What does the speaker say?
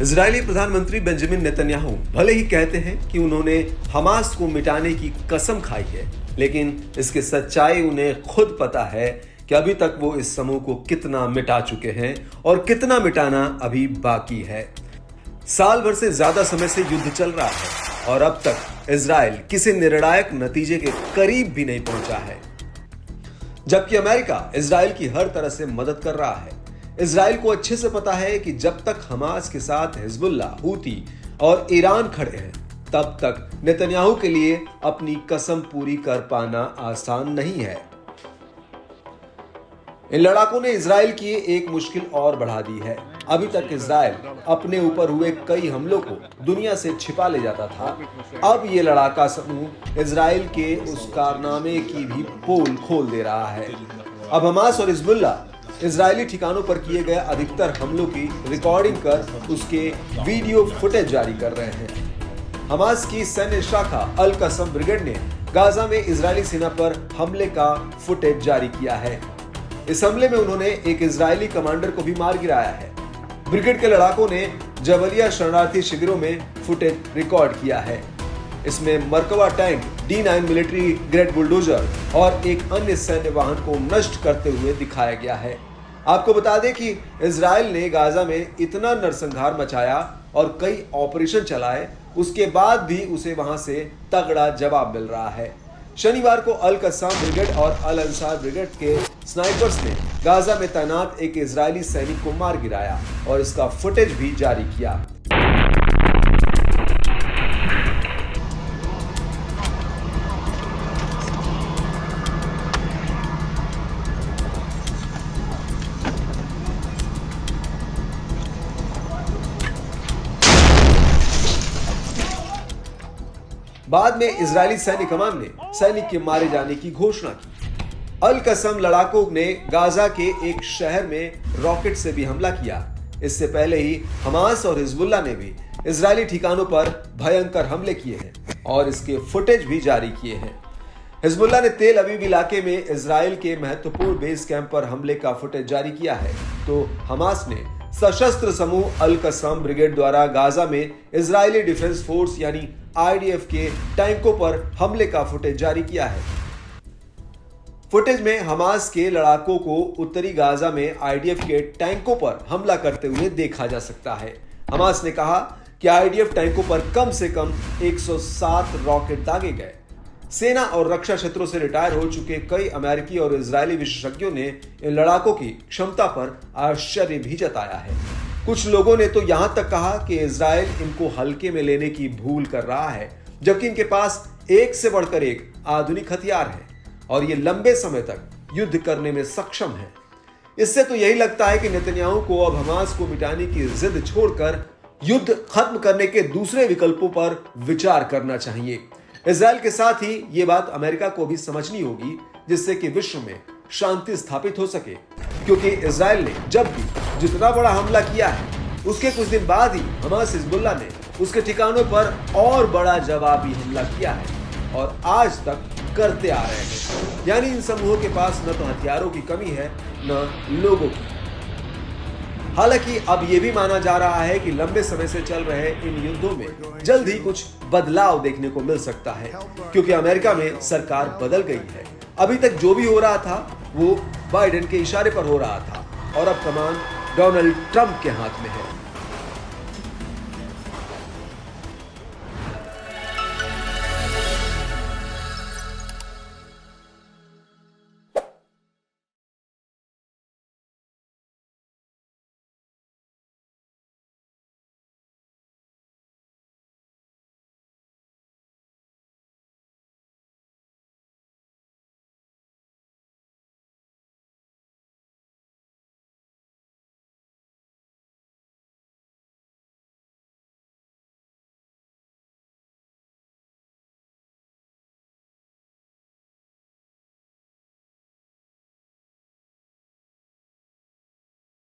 Israeli प्रधानमंत्री Benjamin Netanyahu भले ही कहते हैं कि उन्होंने हमास को मिटाने की कसम खाई है, लेकिन इसकी सच्चाई उन्हें खुद पता है कि अभी तक वो इस समूह को कितना मिटा चुके हैं और कितना मिटाना अभी बाकी है। साल भर से ज्यादा समय से युद्ध चल रहा है और अब तक इजराइल किसी निर्णायक नतीजे के करीब भी नहीं पहुंचा है, जबकि अमेरिका इजराइल की हर तरह से मदद कर रहा है। इजराइल को अच्छे से पता है कि जब तक हमास के साथ हिजबुल्ला, हूती और ईरान खड़े हैं, तब तक नेतन्याहू के लिए अपनी कसम पूरी कर पाना आसान नहीं है। इन लड़ाकों ने इजराइल की एक मुश्किल और बढ़ा दी है। अभी तक इजराइल अपने ऊपर हुए कई हमलों को दुनिया से छिपा ले जाता था। अब ये लड़ाका समूह इजराइल के उस कारनामे की भी पोल खोल दे रहा है। अब हमास और हिजबुल्ला इजरायली ठिकानों पर किए गए अधिकतर हमलों की रिकॉर्डिंग कर उसके वीडियो फुटेज जारी कर रहे हैं। हमास की सैन्य शाखा अल कसम ब्रिगेड ने गाजा में इजरायली सेना पर हमले का फुटेज जारी किया है। इस हमले में उन्होंने एक इजरायली कमांडर को भी मार गिराया है। ब्रिगेड के लड़ाकों ने जबलिया शरणार्थी शिविरों में फुटेज रिकॉर्ड किया है। इसमें Merkava tank, D9 military grade bulldozer और एक अन्य सैन्य वाहन को नष्ट करते हुए दिखाया गया है। आपको बता दें कि इजराइल ने गाजा में इतना नरसंहार मचाया और कई ऑपरेशन चलाए, उसके बाद भी उसे वहां से तगड़ा जवाब मिल रहा है। शनिवार को अल कस्साम ब्रिगेड और अल अंसार ब्रिगेड के स्नाइपर्स ने गाजा में तैनात एक इजरायली सैनिक को मार गिराया और इसका फुटेज भी जारी किया। बाद में इजरायली सैन्य कमान ने सैनिक के मारे जाने की घोषणा की। अल कसम लड़ाकों ने गाजा के एक शहर में रॉकेट से भी हमला किया। इससे पहले ही हमास और हिजबुल्ला ने भी इजरायली ठिकानों पर भयंकर हमले किए हैं और इसके फुटेज भी जारी किए हैं। हिजबुल्ला ने तेल अवीव इलाके में इजराइल के महत्वपूर्ण बेस कैंप पर हमले का फुटेज जारी किया है, तो हमास ने सशस्त्र समूह अल कसम ब्रिगेड द्वारा गाजा में इजरायली डिफेंस फोर्स यानी IDF के टैंकों पर हमले का फुटेज जारी किया है। फुटेज में हमास के लड़ाकों को उत्तरी गाजा में IDF के टैंकों पर हमला करते हुए देखा जा सकता है। हमास ने कहा कि IDF टैंकों पर कम से कम 107 रॉकेट दागे गए। सेना और रक्षा क्षेत्रों से रिटायर हो चुके कई अमेरिकी और इजरायली विशेषज्ञों ने इन लड़ाकों की क्षमता पर आश्चर्य भी जताया है। कुछ लोगों ने तो यहां तक कहा कि इजराइल इनको हल्के में लेने की भूल कर रहा है, जबकि इनके पास एक से बढ़कर एक आधुनिक हथियार है और ये लंबे समय तक युद्ध करने में सक्षम है। इससे तो यही लगता है कि नेतन्याहू को अब हमास को मिटाने की जिद छोड़कर युद्ध खत्म करने के दूसरे विकल्पों पर विचार करना चाहिए। इजराइल के साथ ही ये बात अमेरिका को भी समझनी होगी, जिससे कि विश्व में शांति स्थापित हो सके, क्योंकि इजराइल ने जब भी जितना बड़ा हमला किया है, उसके कुछ दिन बाद ही हमास हिजबुल्ला ने उसके ठिकानों पर और बड़ा जवाबी हमला किया है और आज तक करते आ रहे हैं। यानी इन समूहों के पास न तो हथियारों की कमी है, न लोगों की। हालांकि अब यह भी माना जा रहा है कि लंबे समय से चल रहे इन युद्धों में जल्द ही कुछ बदलाव देखने को मिल सकता है, क्योंकि अमेरिका में सरकार बदल गई है। अभी तक जो भी हो रहा था वो बाइडेन के इशारे पर हो रहा था और अब कमान डोनाल्ड ट्रंप के हाथ में है।